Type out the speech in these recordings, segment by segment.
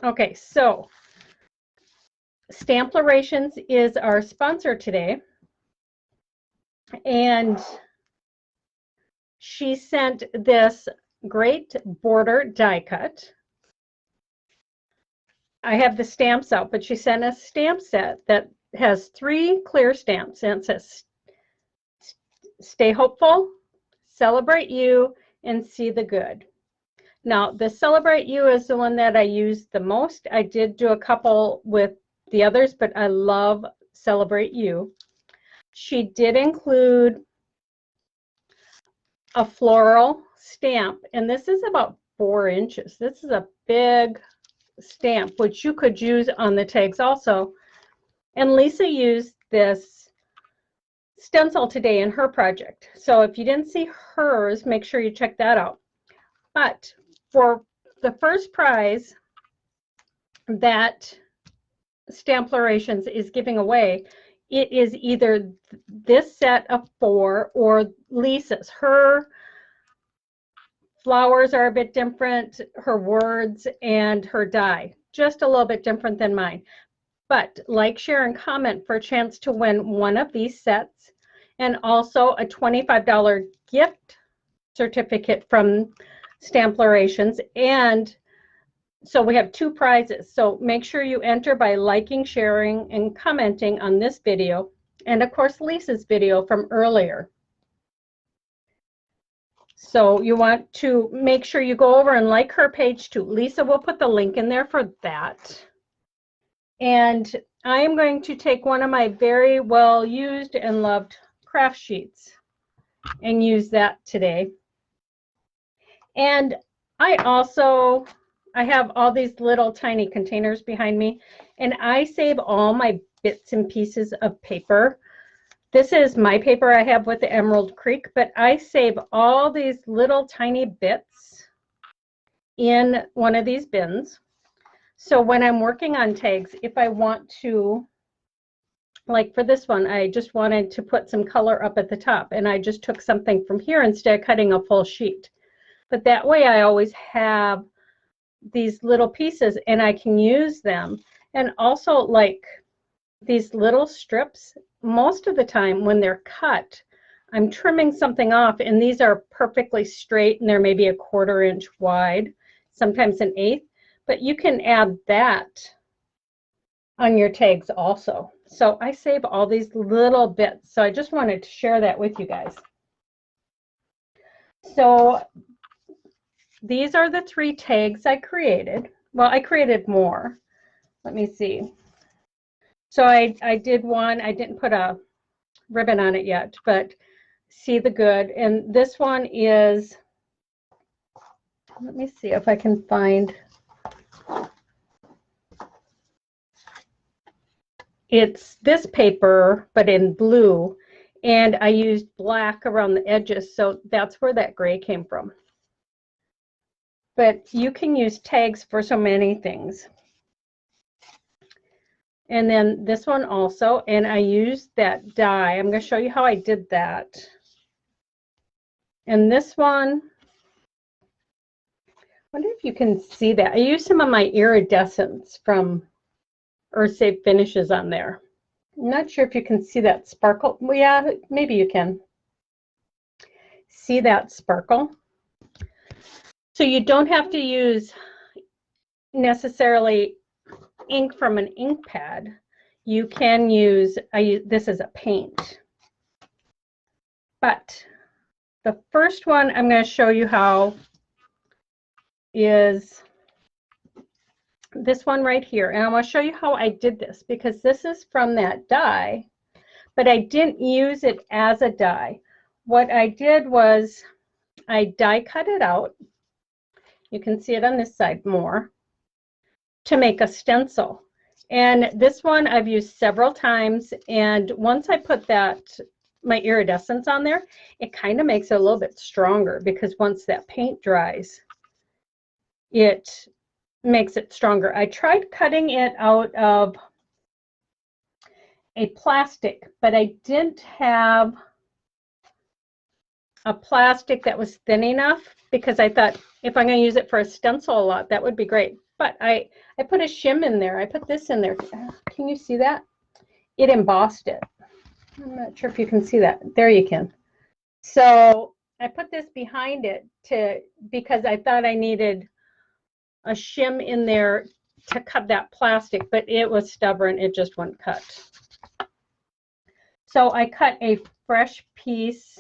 Okay, so STAMPlorations is our sponsor today, and she sent this great border die cut. I have the stamps out, but she sent a stamp set that has 3 clear stamps, and it says stay hopeful, celebrate you, and see the good. Now, the celebrate you is the one that I use the most. I did do a couple with the others, but I love celebrate you. She did include a floral stamp, and this is about 4 inches. This is a big stamp, which you could use on the tags also. And Lisa used this stencil today in her project. So if you didn't see hers, make sure you check that out. But for the first prize that STAMPlorations is giving away, it is either this set of 4 or Lisa's. Her flowers are a bit different, her words, and her die just a little bit different than mine. But like, share, and comment for a chance to win one of these sets, and also a $25 gift certificate from STAMPlorations. And so we have 2 prizes. So make sure you enter by liking, sharing, and commenting on this video, and of course Lisa's video from earlier. So you want to make sure you go over and like her page too. Lisa will put the link in there for that. And I am going to take one of my very well used and loved craft sheets and use that today. And I have all these little tiny containers behind me, and I save all my bits and pieces of paper. This is my paper I have with the Emerald Creek, but I save all these little tiny bits in one of these bins. So when I'm working on tags, if I want to, like for this one, I just wanted to put some color up at the top, and I just took something from here instead of cutting a full sheet. But that way I always have these little pieces and I can use them. And also, like these little strips, most of the time when they're cut, I'm trimming something off, and these are perfectly straight, and they're maybe a 1/4 inch wide, sometimes an 1/8, but you can add that on your tags also. So I save all these little bits. So I just wanted to share that with you guys. So these are the 3 tags I created. Well, I created more. Let me see. So I did one. I didn't put a ribbon on it yet, but see the good. And this one is, let me see if I can find, it's this paper, but in blue. And I used black around the edges, so that's where that gray came from. But you can use tags for so many things. And then this one also, and I used that die. I'm going to show you how I did that. And this one, I wonder if you can see that. I used some of my iridescents from Earth Safe Finishes on there. I'm not sure if you can see that sparkle. Well, yeah, maybe you can. See that sparkle? So you don't have to use necessarily ink from an ink pad. You can use, this is a paint. But the first one I'm going to show you how is this one right here. And I want to show you how I did this, because this is from that die, but I didn't use it as a die. What I did was I die cut it out. You can see it on this side more, to make a stencil. And this one I've used several times, and once I put that, my iridescence on there, it kind of makes it a little bit stronger, because once that paint dries, it makes it stronger. I tried cutting it out of a plastic, but I didn't have a plastic that was thin enough, because I thought if I'm going to use it for a stencil a lot, that would be great. but I put a shim in there. I put this in there. Can you see that? It embossed it. I'm not sure if you can see that. There you can. So I put this behind it because I thought I needed a shim in there to cut that plastic, but it was stubborn. It just wouldn't cut. So I cut a fresh piece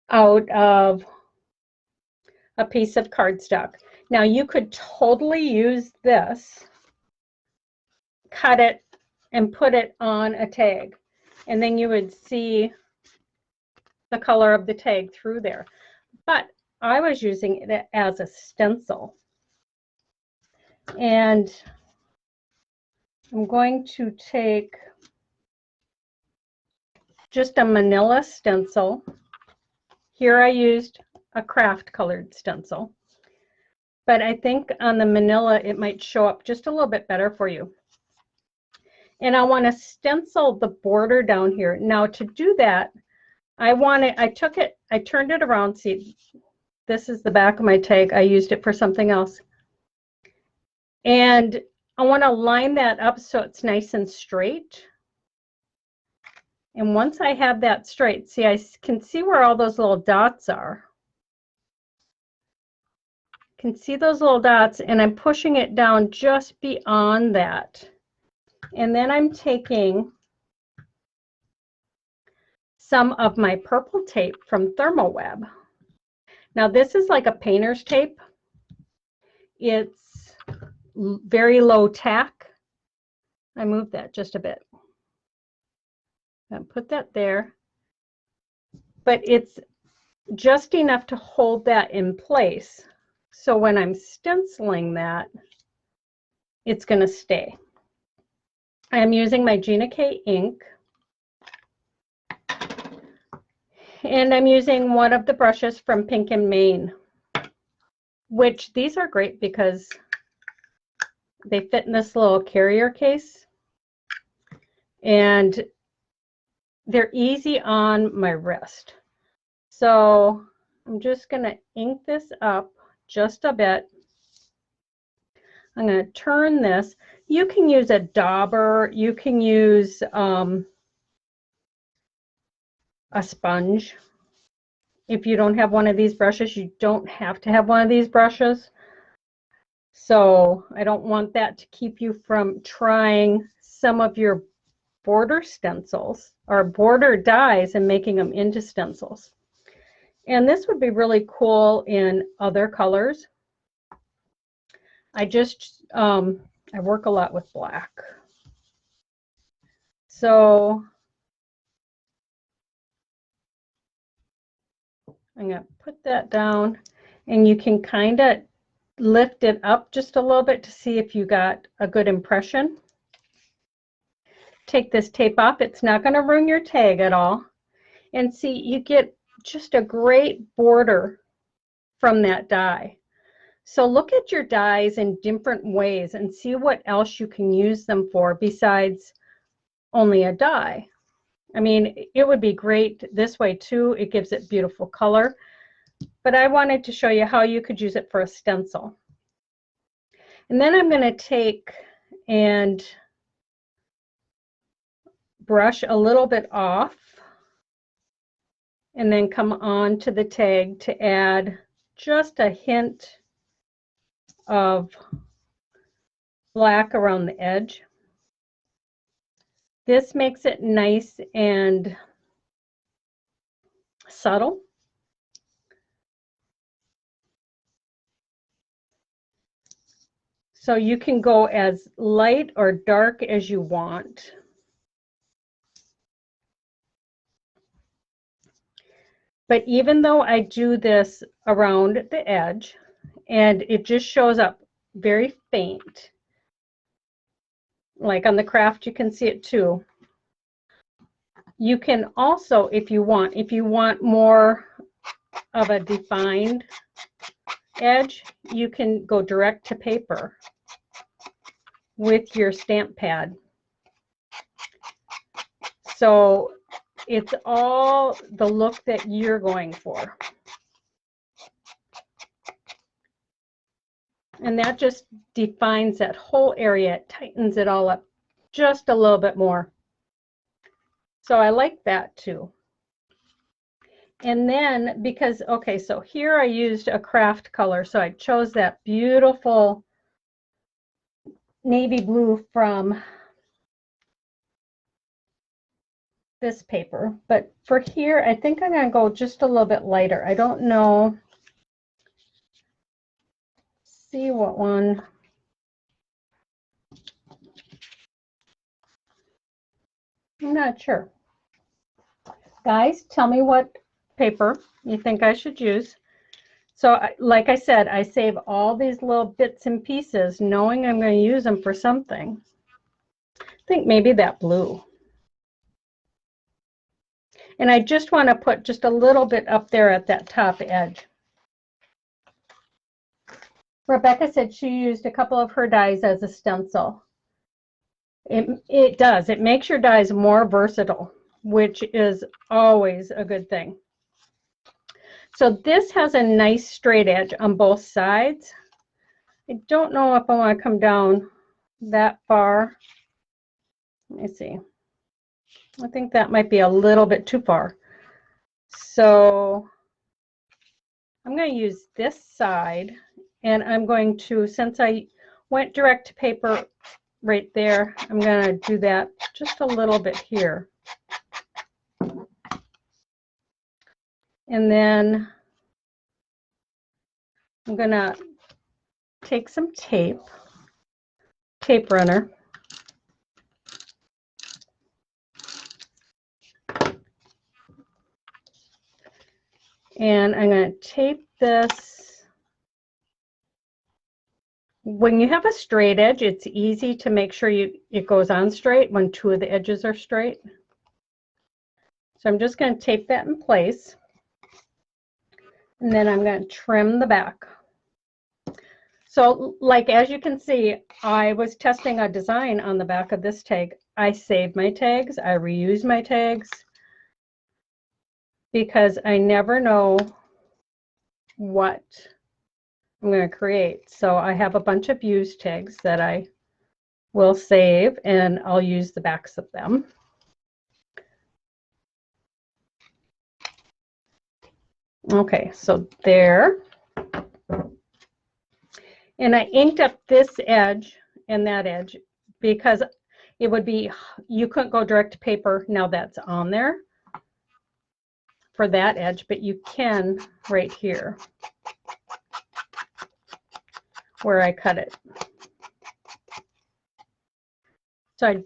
out of a piece of cardstock. Now you could totally use this, cut it, and put it on a tag, and then you would see the color of the tag through there. But I was using it as a stencil. And I'm going to take just a manila stencil. Here I used a craft colored stencil, but I think on the manila it might show up just a little bit better for you. And I want to stencil the border down here. Now to do that, I turned it around. See, this is the back of my tag. I used it for something else. And I want to line that up so it's nice and straight. And once I have that straight, see, I can see where all those little dots are. Can see those little dots, and I'm pushing it down just beyond that. And then I'm taking some of my purple tape from Thermoweb. Now this is like a painter's tape. It's very low tack. I moved that just a bit. And put that there, but it's just enough to hold that in place. So when I'm stenciling that, it's going to stay. I'm using my Gina K ink, and I'm using one of the brushes from Pink and Maine, which these are great because they fit in this little carrier case, and they're easy on my wrist. So I'm just going to ink this up just a bit. I'm going to turn this. You can use a dauber. You can use a sponge. If you don't have one of these brushes, you don't have to have one of these brushes. So I don't want that to keep you from trying some of your border stencils or border dies and making them into stencils. And this would be really cool in other colors. I work a lot with black. So I'm going to put that down, and you can kind of lift it up just a little bit to see if you got a good impression. Take this tape off. It's not going to ruin your tag at all. And see, you get just a great border from that die. So look at your dies in different ways and see what else you can use them for besides only a die. I mean, it would be great this way too. It gives it beautiful color. But I wanted to show you how you could use it for a stencil. And then I'm going to take and brush a little bit off and then come on to the tag to add just a hint of black around the edge. This makes it nice and subtle. So you can go as light or dark as you want. But even though I do this around the edge and it just shows up very faint, like on the craft you can see it too. You can also, if you want more of a defined edge, you can go direct to paper with your stamp pad. So it's all the look that you're going for. And that just defines that whole area. It tightens it all up just a little bit more. So I like that too. And then because, okay, so here I used a craft color. So I chose that beautiful navy blue from this paper. But for here, I think I'm going to go just a little bit lighter. I don't know. See what one. I'm not sure. Guys, tell me what paper you think I should use. So like I said, I save all these little bits and pieces knowing I'm going to use them for something. I think maybe that blue. And I just want to put just a little bit up there at that top edge. Rebecca said she used a couple of her dies as a stencil. It does. It makes your dies more versatile, which is always a good thing. So this has a nice straight edge on both sides. I don't know if I want to come down that far. Let me see. I think that might be a little bit too far. So I'm going to use this side, and I'm going to, since I went direct to paper right there, I'm going to do that just a little bit here. And then I'm going to take some tape runner, and I'm going to tape this. When you have a straight edge, it's easy to make sure it goes on straight when two of the edges are straight. So I'm just going to tape that in place, and then I'm going to trim the back. So like, as you can see, I was testing a design on the back of this tag. I save my tags, I reuse my tags, because I never know what I'm going to create. So I have a bunch of used tags that I will save, and I'll use the backs of them. Okay, so there. And I inked up this edge and that edge because it would be, you couldn't go direct to paper now that's on there for that edge, but you can right here where I cut it. So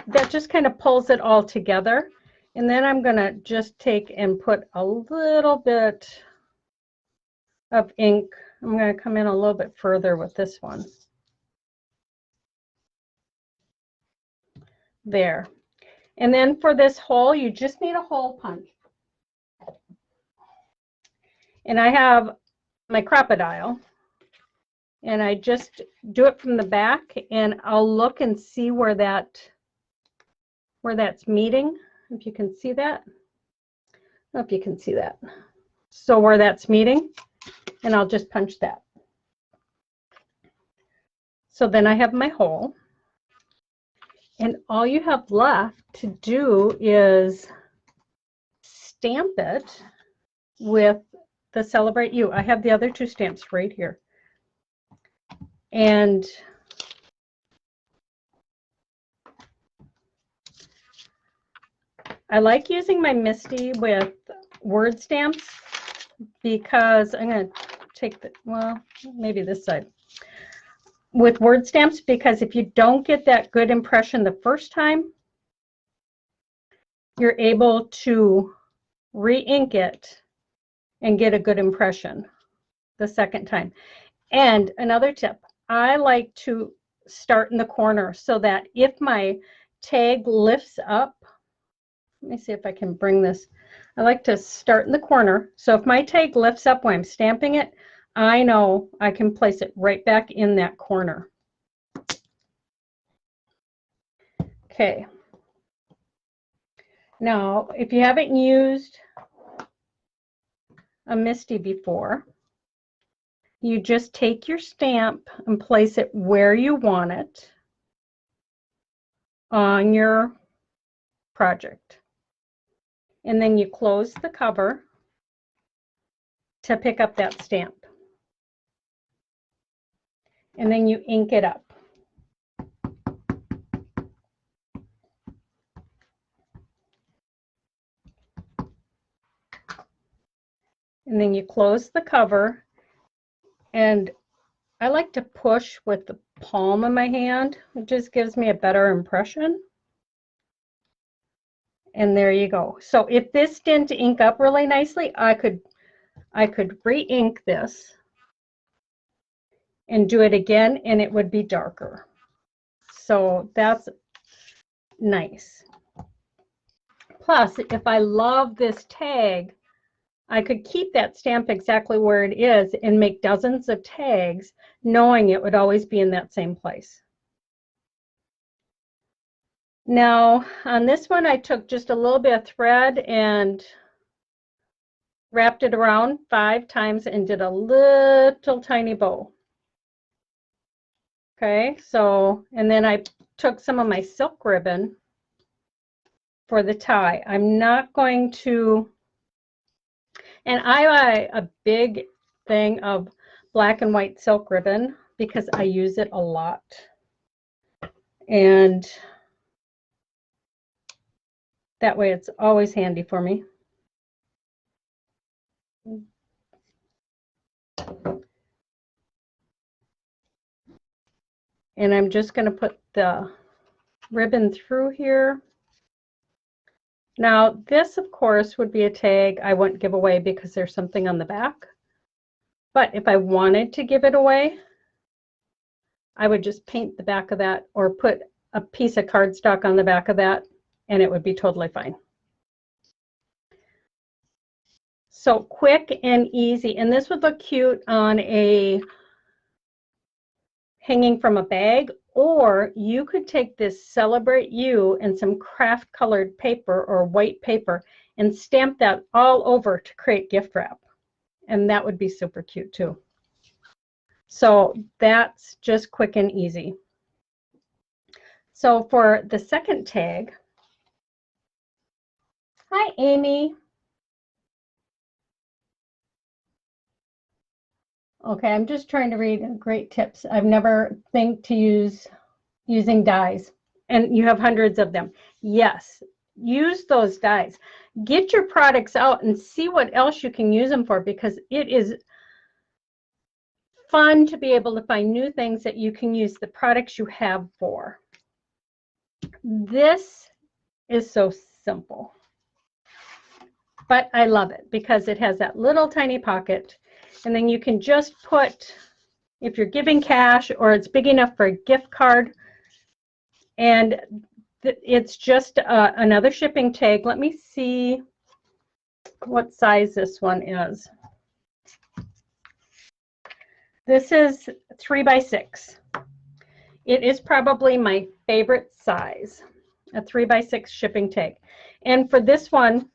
that just kind of pulls it all together. And then I'm going to just take and put a little bit of ink. I'm going to come in a little bit further with this one. There. And then for this hole, you just need a hole punch. And I have my crocodile, and I just do it from the back, and I'll look and see where that's meeting. If you can see that. I don't know if you can see that. So where that's meeting, and I'll just punch that. So then I have my hole, and all you have left to do is stamp it with the Celebrate You. I have the other two stamps right here. And I like using my Misty with word stamps because I'm going to take the, well, maybe this side. With word stamps, because if you don't get that good impression the first time, you're able to re-ink it and get a good impression the second time. And another tip, I like to start in the corner so that if my tag lifts up, let me see if I can bring this. I like to start in the corner. So if my tag lifts up when I'm stamping it, I know I can place it right back in that corner. Okay. Now, if you haven't used a Misty before, you just take your stamp and place it where you want it on your project. And then you close the cover to pick up that stamp. And then you ink it up. And then you close the cover, and I like to push with the palm of my hand. It just gives me a better impression. And there you go. So if this didn't ink up really nicely, I could re-ink this and do it again, and it would be darker. So that's nice. Plus, if I love this tag, I could keep that stamp exactly where it is and make dozens of tags, knowing it would always be in that same place. Now, on this one, I took just a little bit of thread and wrapped it around 5 times and did a little tiny bow. Okay, so, and then I took some of my silk ribbon for the tie. I'm not going to, and I buy a big thing of black and white silk ribbon because I use it a lot. And that way it's always handy for me. And I'm just going to put the ribbon through here. Now, this, of course, would be a tag I wouldn't give away because there's something on the back. But if I wanted to give it away, I would just paint the back of that or put a piece of cardstock on the back of that, and it would be totally fine. So quick and easy. And this would look cute on a hanging from a bag, or you could take this Celebrate You and some craft colored paper or white paper and stamp that all over to create gift wrap. And that would be super cute too. So that's just quick and easy. So for the second tag, hi Amy. Okay, I'm just trying to read great tips. I've never think to using dies, and you have hundreds of them. Yes, use those dies. Get your products out and see what else you can use them for, because it is fun to be able to find new things that you can use the products you have for. This is so simple, but I love it because it has that little tiny pocket. And then you can just put, if you're giving cash or it's big enough for a gift card, and it's just another shipping tag. Let me see what size this one is. This is 3 by 6. It is probably my favorite size, a 3 by 6 shipping tag. And for this one,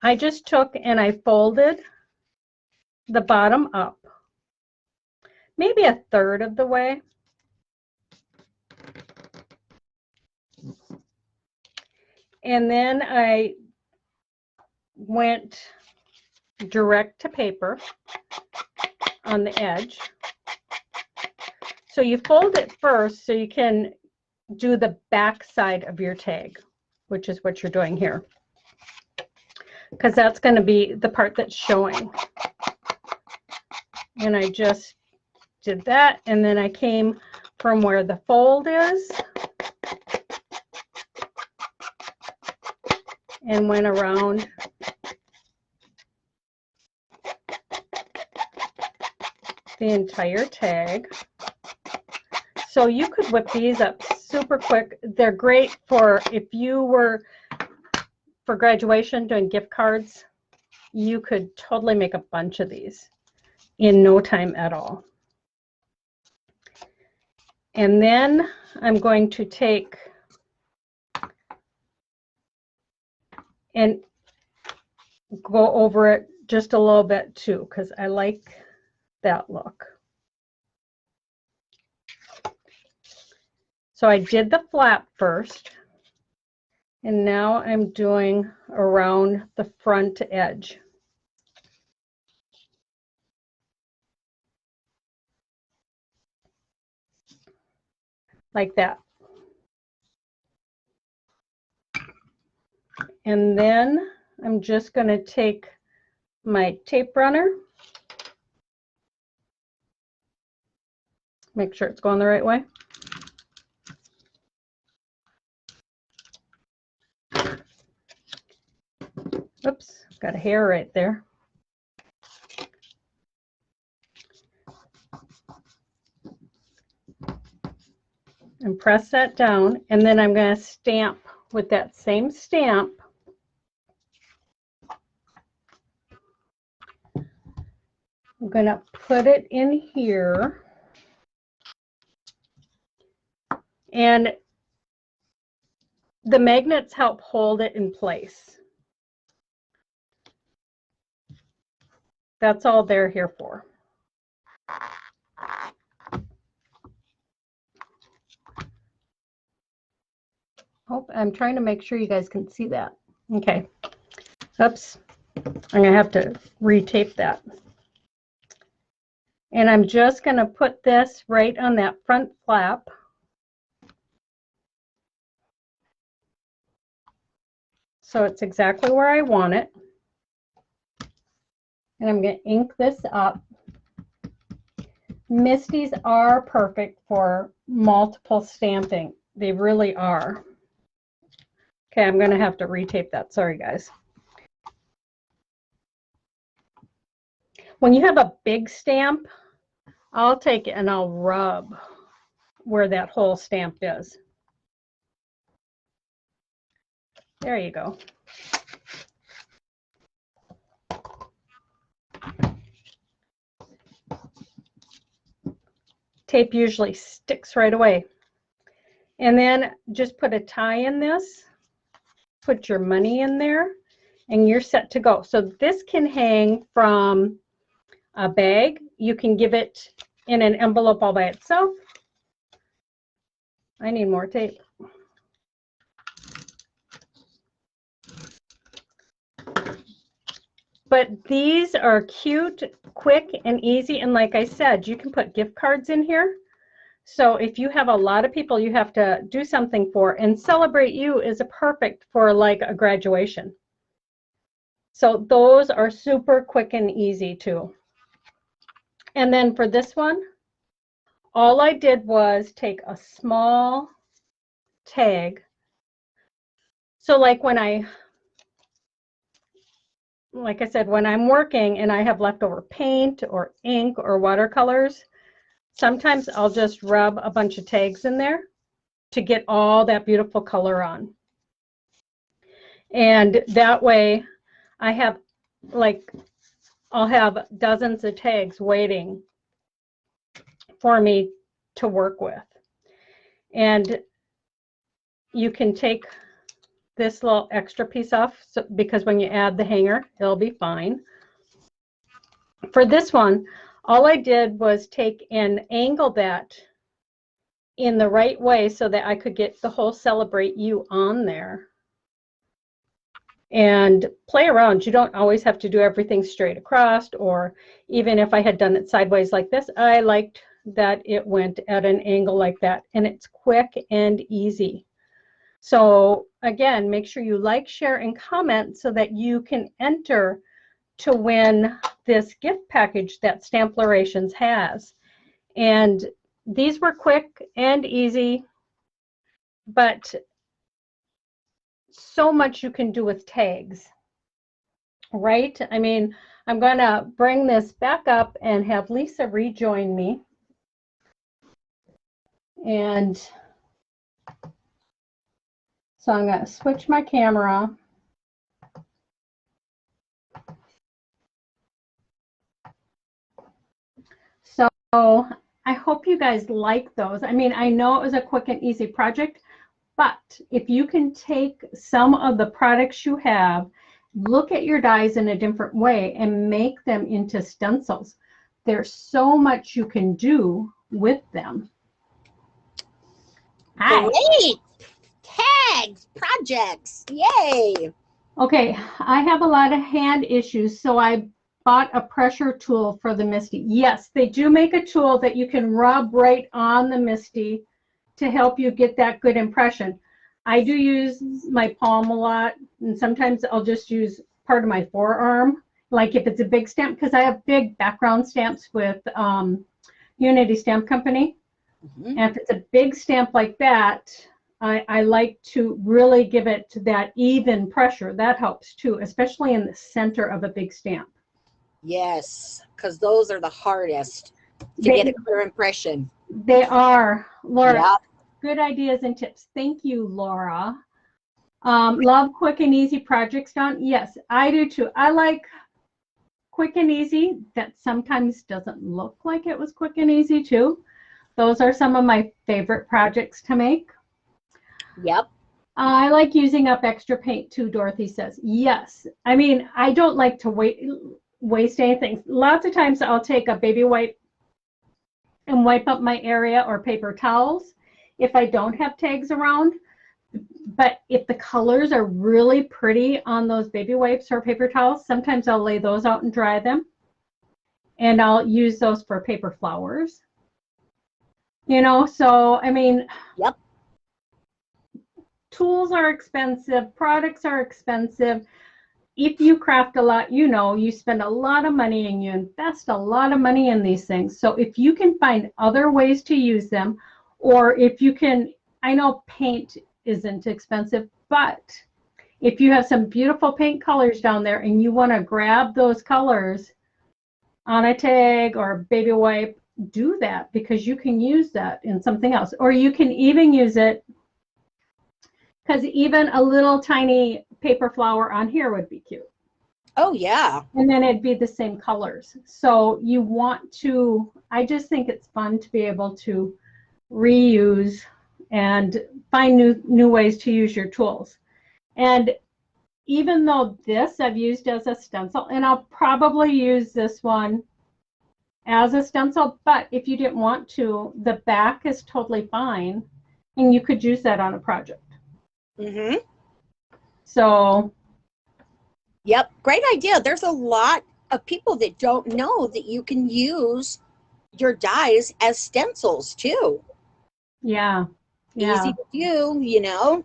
I just took and I folded the bottom up, maybe a third of the way. And then I went direct to paper on the edge. So you fold it first so you can do the back side of your tag, which is what you're doing here, because that's going to be the part that's showing. And I just did that, and then I came from where the fold is and went around the entire tag. So you could whip these up super quick. They're great for if you were for graduation doing gift cards. You could totally make a bunch of these in no time at all. And then I'm going to take and go over it just a little bit too, because I like that look. So I did the flap first, and now I'm doing around the front edge. Like that. And then I'm just going to take my tape runner, make sure it's going the right way. Oops, got a hair right there. And press that down, and then I'm going to stamp with that same stamp. I'm going to put it in here, and the magnets help hold it in place. That's all they're here for. Oh, I'm trying to make sure you guys can see that. Okay. Oops. I'm going to have to retape that. And I'm just going to put this right on that front flap. So it's exactly where I want it. And I'm going to ink this up. Misties are perfect for multiple stamping. They really are. Okay, I'm going to have to retape that. Sorry, guys. When you have a big stamp, I'll take it and I'll rub where that whole stamp is. There you go. Tape usually sticks right away. And then just put a tie in this, put your money in there, and you're set to go. So this can hang from a bag. You can give it in an envelope all by itself. I need more tape. But these are cute, quick, and easy. And like I said, you can put gift cards in here. So if you have a lot of people you have to do something for, and Celebrate You is a perfect for like a graduation. So those are super quick and easy too. And then for this one, all I did was take a small tag. So like when like I said, when I'm working and I have leftover paint or ink or watercolors, sometimes I'll just rub a bunch of tags in there to get all that beautiful color on. And that way I have I'll have dozens of tags waiting for me to work with. And you can take this little extra piece off because when you add the hanger, it'll be fine. For this one, all I did was take and angle that in the right way so that I could get the whole Celebrate You on there. And play around. You don't always have to do everything straight across, or even if I had done it sideways like this, I liked that it went at an angle like that, and it's quick and easy. So again, make sure you like, share, and comment so that you can enter to win this gift package that STAMPlorations has. And these were quick and easy, but so much you can do with tags, right? I mean, I'm going to bring this back up and have Lisa rejoin me. And so I'm going to switch my camera. So I hope you guys like those. I mean, I know it was a quick and easy project, but if you can take some of the products you have, look at your dies in a different way and make them into stencils. there's so much you can do with them. Hi. Great. Tags, projects, yay. Okay, I have a lot of hand issues, so I bought a pressure tool for the Misty. Yes, they do make a tool that you can rub right on the Misty to help you get that good impression. I do use my palm a lot, and sometimes I'll just use part of my forearm, like if it's a big stamp, because I have big background stamps with Unity Stamp Company. And if it's a big stamp like that, I like to really give it that even pressure. That helps too, especially in the center of a big stamp. Yes, because those are the hardest to get a clear impression. They are. Laura, Yep. Good ideas and tips. Thank you, Laura. Love quick and easy projects done. Yes, I do too. I like quick and easy. That sometimes doesn't look like it was quick and easy too. Those are some of my favorite projects to make. Yep. I like using up extra paint too, Dorothy says. Yes. I mean, I don't like to waste anything. Lots of times I'll take a baby wipe and wipe up my area, or paper towels if I don't have tags around. But if the colors are really pretty on those baby wipes or paper towels, sometimes I'll lay those out and dry them. And I'll use those for paper flowers. You know, so, I mean, Yep. Tools are expensive, products are expensive. If you craft a lot, you know, you spend a lot of money and you invest a lot of money in these things. So if you can find other ways to use them, or if you can, I know paint isn't expensive, but if you have some beautiful paint colors down there and you want to grab those colors on a tag or baby wipe, do that, because you can use that in something else. Or you can even use it, because even a little tiny paper flower on here would be cute. Oh, yeah. And then it'd be the same colors. So you want to, I just think it's fun to be able to reuse and find new ways to use your tools. And even though this I've used as a stencil, and I'll probably use this one as a stencil, but if you didn't want to, the back is totally fine, and you could use that on a project. Mm-hmm. So. Yep, great idea. There's a lot of people that don't know that you can use your dies as stencils too. Yeah. Easy to do, you know.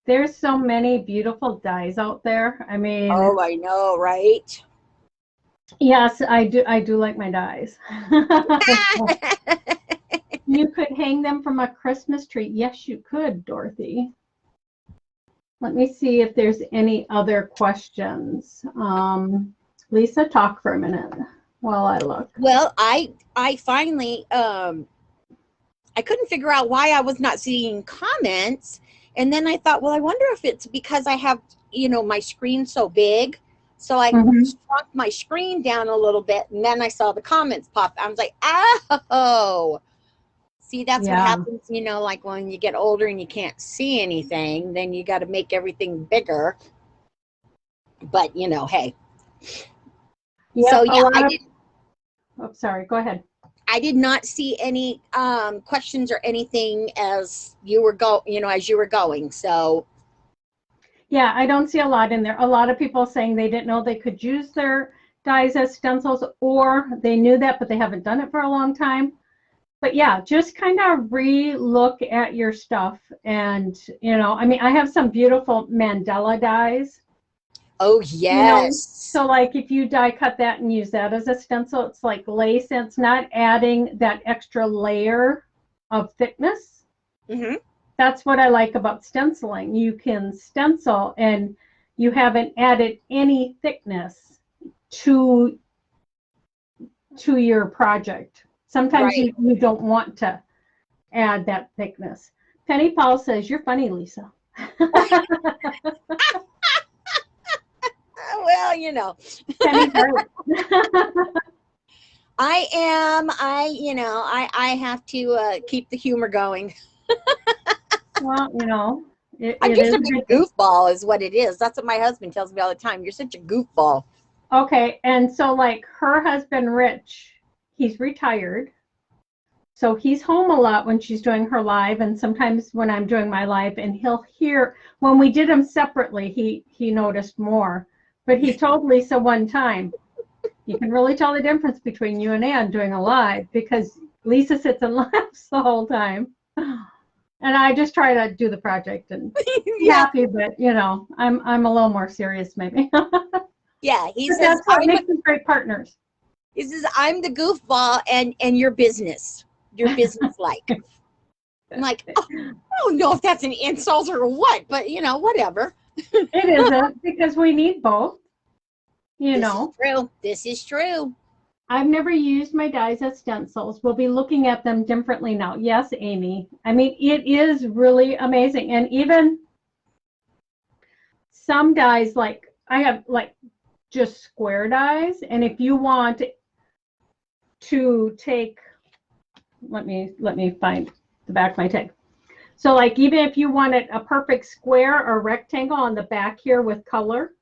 There's so many beautiful dies out there. I mean, oh, I know, right? Yes, I do like my dies. You could hang them from a Christmas tree. Yes, you could, Dorothy. Let me see if there's any other questions. Lisa, talk for a minute while I look. Well, I finally I couldn't figure out why I was not seeing comments, and then I thought, well, I wonder if it's because I have, you know, my screen so big. So I shrunk my screen down a little bit, and then I saw the comments pop. I was like, oh, see, that's what happens, you know, like when you get older and you can't see anything, then you got to make everything bigger. But, you know, hey. Yep, so, yeah, sorry, go ahead. I did not see any questions or anything as you were going. So. Yeah, I don't see a lot in there. A lot of people saying they didn't know they could use their dies as stencils, or they knew that, but they haven't done it for a long time. But yeah, just kind of re-look at your stuff. And, you know, I mean, I have some beautiful mandala dies. Oh, yes. You know, so like if you die cut that and use that as a stencil, it's like lace, and it's not adding that extra layer of thickness. Mm-hmm. That's what I like about stenciling. You can stencil and you haven't added any thickness to your project. Sometimes you don't want to add that thickness. Penny Paul says, "You're funny, Lisa." Well, you know. I am. I have to keep the humor going. Well, you know, I'm just a big goofball is what it is. That's what my husband tells me all the time. You're such a goofball. Okay, and so like her husband, Rich, he's retired. So he's home a lot when she's doing her live, and sometimes when I'm doing my live, and he'll hear, when we did them separately, he noticed more. But he told Lisa one time, you can really tell the difference between you and Ann doing a live, because Lisa sits and laughs the whole time. And I just try to do the project and be happy, but you know, I'm a little more serious maybe. Yeah, he But says, that's what makes them great partners. he says, I'm the goofball and your business like. I'm like, oh, I don't know if that's an insult or what, but you know, whatever. It isn't, because we need both. You know, is true. This is true. I've never used my dies as stencils. We'll be looking at them differently now. Yes, Amy. I mean, it is really amazing. And even some dies, like I have like just square dies. And if you want to take, let me find the back of my tag. So like, even if you wanted a perfect square or rectangle on the back here with color,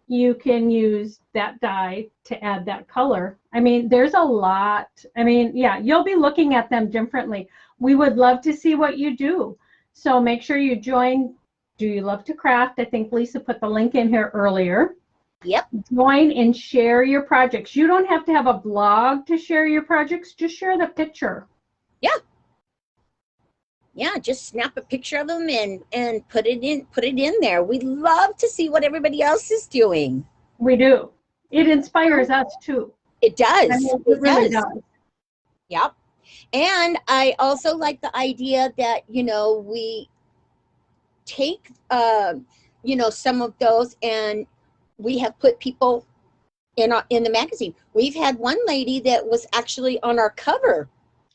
you can use that die to add that color. I mean, there's a lot. I mean, yeah, you'll be looking at them differently. We would love to see what you do. So make sure you join Do You Love to Craft? I think Lisa put the link in here earlier. Yep. Join and share your projects. You don't have to have a blog to share your projects. Just share the picture. Yeah. Yeah, just snap a picture of them and put it in there. We love to see what everybody else is doing. We do. It inspires us too. It does. I mean, it really does. Yep. And I also like the idea that, you know, we take, you know, some of those, and we have put people in the magazine. We've had one lady that was actually on our cover.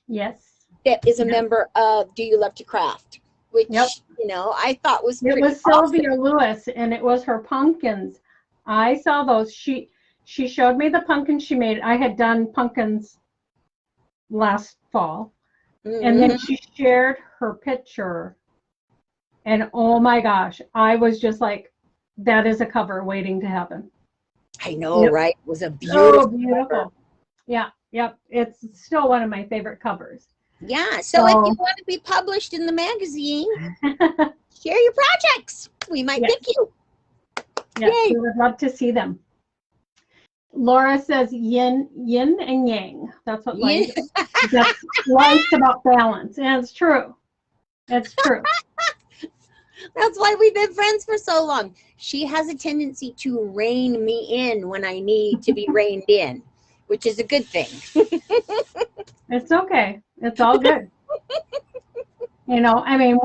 Yes. That is a member of Do You Love to Craft, which, you know, I thought was pretty awesome. Sylvia Lewis, and it was her pumpkins. I saw those. She showed me the pumpkins she made. I had done pumpkins last fall. And then she shared her picture. And oh my gosh, I was just like, that is a cover waiting to happen. I know, right? It was a beautiful cover. Yeah, yep. It's still one of my favorite covers. Yeah, so if you want to be published in the magazine, share your projects. We might pick you. Yes, we would love to see them. Laura says yin and yang. That's what life is. That's life's about balance. And it's true. It's true. That's why we've been friends for so long. She has a tendency to rein me in when I need to be reined in, which is a good thing. It's okay. It's all good. You know, I mean,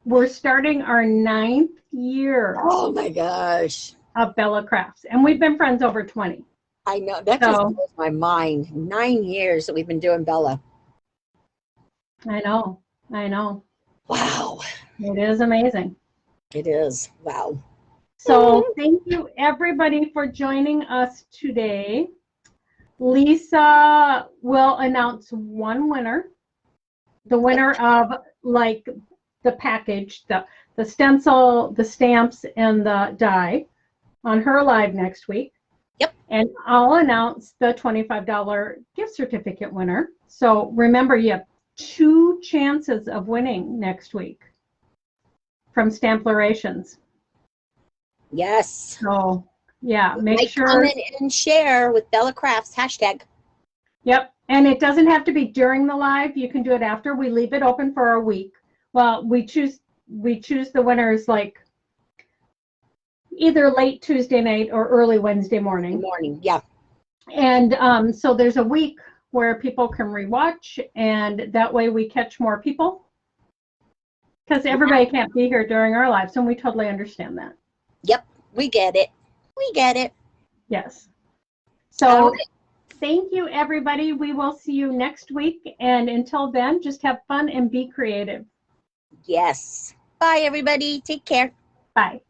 we're starting our 9th year. Oh my gosh. Of Bella Crafts, and we've been friends over 20. I know, that just blows my mind. 9 years that we've been doing Bella. I know. Wow. It is amazing. It is. Wow. So thank you everybody for joining us today. Lisa will announce one winner. The winner of like the package, the stencil, the stamps, and the die on her live next week. Yep. And I'll announce the $25 gift certificate winner. So remember, you have 2 chances of winning next week from STAMPlorations. Yes. So yeah, make sure. Comment and share with Bella Crafts #. Yep. And it doesn't have to be during the live. You can do it after. We leave it open for a week. Well, we choose the winners like either late Tuesday night or early Wednesday morning. Yeah. And so there's a week where people can rewatch, and that way we catch more people. Because everybody can't be here during our lives, and we totally understand that. Yep, we get it. Yes. So thank you, everybody. We will see you next week. And until then, just have fun and be creative. Yes. Bye, everybody. Take care. Bye.